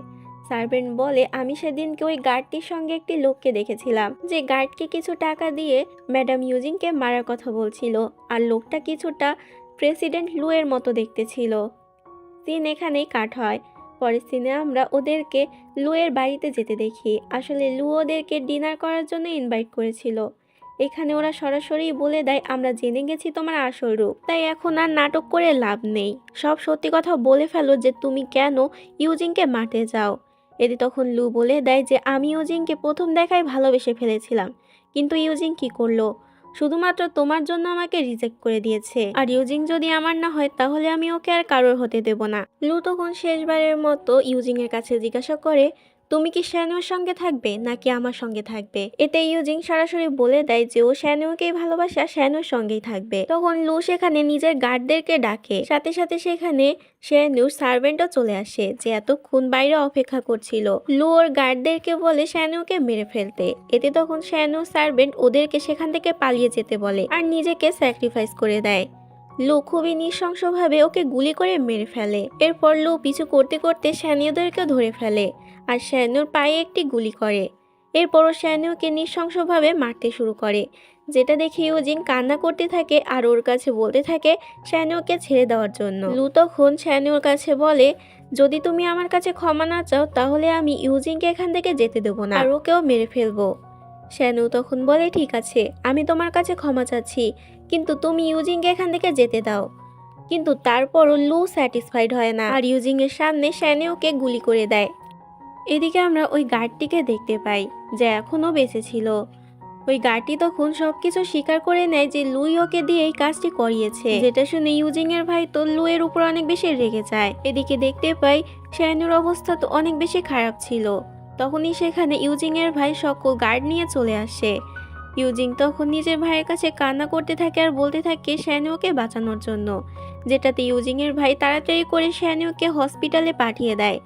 সার্ভেন্ট বলে আমি সেদিনকে ওই গার্ডটির সঙ্গে একটি লোককে দেখেছিলাম, যে গার্ডকে কিছু টাকা দিয়ে ম্যাডাম ইউজিংকে মারার কথা বলছিল, আর লোকটা কিছুটা প্রেসিডেন্ট লুয়ের মতো দেখতে ছিল। সিন এখানেই কাট হয়। পরের সিনে আমরা ওদেরকে লুয়ের বাড়িতে যেতে দেখি। আসলে লু ওদেরকে ডিনার করার জন্য ইনভাইট করেছিল। এখানে ওরা সরাসরি বলে দেয় আমরা জেনে গেছি তোমার আসল রূপ, তাই এখন আর নাটক করে লাভ নেই, সব সত্যি কথা বলে ফেলো যে তুমি কেন ইউজিংকে মারতে যাও। এতে তখন লু বলে দেয় যে আমি ইউজিংকে প্রথম দেখায় ভালোবেসে ফেলেছিলাম, কিন্তু ইউজিং কি করলো, শুধুমাত্র তোমার জন্য আমাকে রিজেক্ট করে দিয়েছে, আর ইউজিং যদি আমার না হয় তাহলে আমি ওকে আর কারোর হতে দেব না। লু তখন শেষবারের মতো ইউজিং এর কাছে জিজ্ঞাসা করে তুমি কি শ্যানুর সঙ্গে থাকবে নাকি আমার সঙ্গে থাকবে? এতে ইউজিং সরাসরি বলে দেয় যে ও শ্যানুকেই ভালোবাসে আর শ্যানুর সঙ্গেই থাকবে। তখন লু সেখানে নিজের গার্ডদেরকে ডাকে, সাথে সাথে সেখানে শ্যানুর সার্ভেন্টও চলে আসে যে এতক্ষণ বাইরে অপেক্ষা করছিল। লু ওর গার্ডদেরকে বলে শ্যানুকে মেরে ফেলতে। এতে তখন শ্যানুর সার্ভেন্ট ওদেরকে সেখান থেকে পালিয়ে যেতে বলে আর নিজেকে স্যাক্রিফাইস করে দেয়। লু খুবই নৃশংসভাবে ওকে গুলি করে মেরে ফেলে। এরপর লু পিছু করতে করতে শ্যানুদেরকে ধরে ফেলে আর শ্যানুর পায়ে একটি গুলি করে। এরপরও শ্যানুকে নৃশংসভাবে মারতে শুরু করে, যেটা দেখে ইউজিন কান্না করতে থাকে আর ওর কাছে বলতে থাকে শ্যানুকে ছেড়ে দেওয়ার জন্য। লু তখন শ্যানুর কাছে বলে, যদি তুমি আমার কাছে ক্ষমা না চাও তাহলে আমি ইউজিনকে এখান থেকে যেতে দেবো না আর ওকেও মেরে ফেলবো। শ্যানু তখন বলে, ঠিক আছে, আমি তোমার কাছে ক্ষমা চাচ্ছি, কিন্তু তুমি ইউজিংকে এখান থেকে যেতে দাও। কিন্তু তারপরও লু স্যাটিসফাইড হয় না আর ইউজিং এর সামনে শ্যানুকে গুলি করে দেয়। এদিকে আমরা ওই গার্ডটিকে দেখতে পাই যে এখনও বেঁচে ছিল। ওই গার্ডটি তখন সবকিছু স্বীকার করে নেয় যে লুই ওকে দিয়ে এই কাজটি করিয়েছে, যেটা শুনে ইউজিং এর ভাই তো লু এর উপর অনেক বেশি রেগে যায়। এদিকে দেখতে পাই শ্যানুর অবস্থা তো অনেক বেশি খারাপ ছিল। তখনই সেখানে ইউজিং এর ভাই সকল গার্ড নিয়ে চলে আসে। ইউজিং তখন নিজের ভাইয়ের কাছে কান্না করতে থাকে আর বলতে থাকে শ্যানুকে বাঁচানোর জন্য, যেটাতে ইউজিং এর ভাই তাড়াতাড়ি করে শ্যানুকে হসপিটালে পাঠিয়ে দেয়।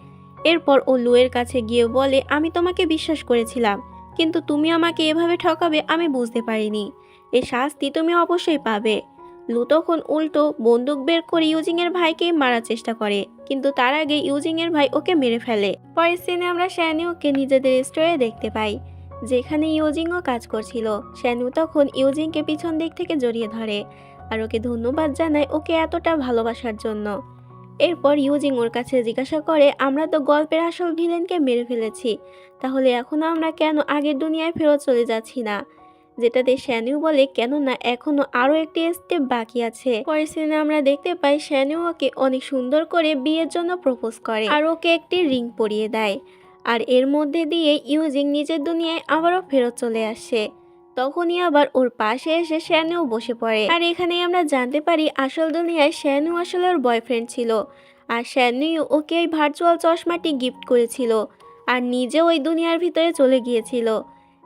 এরপর ও লুয়ের কাছে গিয়ে বলে, আমি তোমাকে বিশ্বাস করেছিলাম, কিন্তু তুমি আমাকে এভাবে ঠকাবে আমি বুঝতে পারিনি। এর শাস্তি তুমি অবশ্যই পাবে। লু তখন উল্টো বন্দুক বের করে ইউজিং এর ভাইকেই মারার চেষ্টা করে, কিন্তু তার আগে ইউজিং এর ভাই ওকে মেরে ফেলে। পরের সিনে আমরা শ্যানুকে নিজেদের স্টোরে দেখতে পাই, যেখানে ইউজিংও কাজ করছিল। শ্যানু তখন ইউজিংকে পিছন দিক থেকে জড়িয়ে ধরে আর ওকে ধন্যবাদ জানায় ওকে এতটা ভালোবাসার জন্য। এরপর ইউজিং ওর কাছে জিজ্ঞাসা করে, আমরা তো গল্পের আসল ভিলেনকে মেরে ফেলেছি, তাহলে এখনো আমরা কেন আগের দুনিয়ায় ফেরত চলে যাচ্ছি না? যেটাতে শ্যানু বলে, কেননা এখনো আরো একটি স্টেপ বাকি আছে। পরের সিনে আমরা দেখতে পাই শ্যানু ওকে অনেক সুন্দর করে বিয়ের জন্য প্রপোজ করে আর ওকে একটি রিং পরিয়ে দেয়। আর এর মধ্যে দিয়ে ইউজিং নিজের দুনিয়ায় আবারও ফেরত চলে আসে। তখনই আবার ওর পাশে এসে শ্যানু বসে পড়ে আর এখানেই আমরা জানতে পারি আসল দুনিয়ায় শ্যানু আসলে ওর বয়ফ্রেন্ড ছিল আর শ্যানু ওকে এই ভার্চুয়াল চশমাটি গিফট করেছিল আর নিজে ওই দুনিয়ার ভিতরে চলে গিয়েছিল।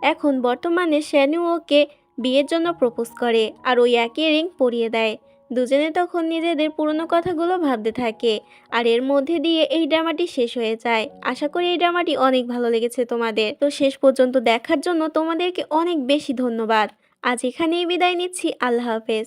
এখন বর্তমানে শ্যানু ওকে বিয়ের জন্য প্রপোজ করে আর ওই একই রিং পরিয়ে দেয়। দুজনে তখন নিজেদের পুরনো কথাগুলো ভাবতে থাকে আর এর মধ্যে দিয়ে এই ড্রামাটি শেষ হয়ে যায়। আশা করি এই ড্রামাটি অনেক ভালো লেগেছে তোমাদের। তো শেষ পর্যন্ত দেখার জন্য তোমাদেরকে অনেক বেশি ধন্যবাদ। আজ এখানেই বিদায় নিচ্ছি। আল্লাহ হাফেজ।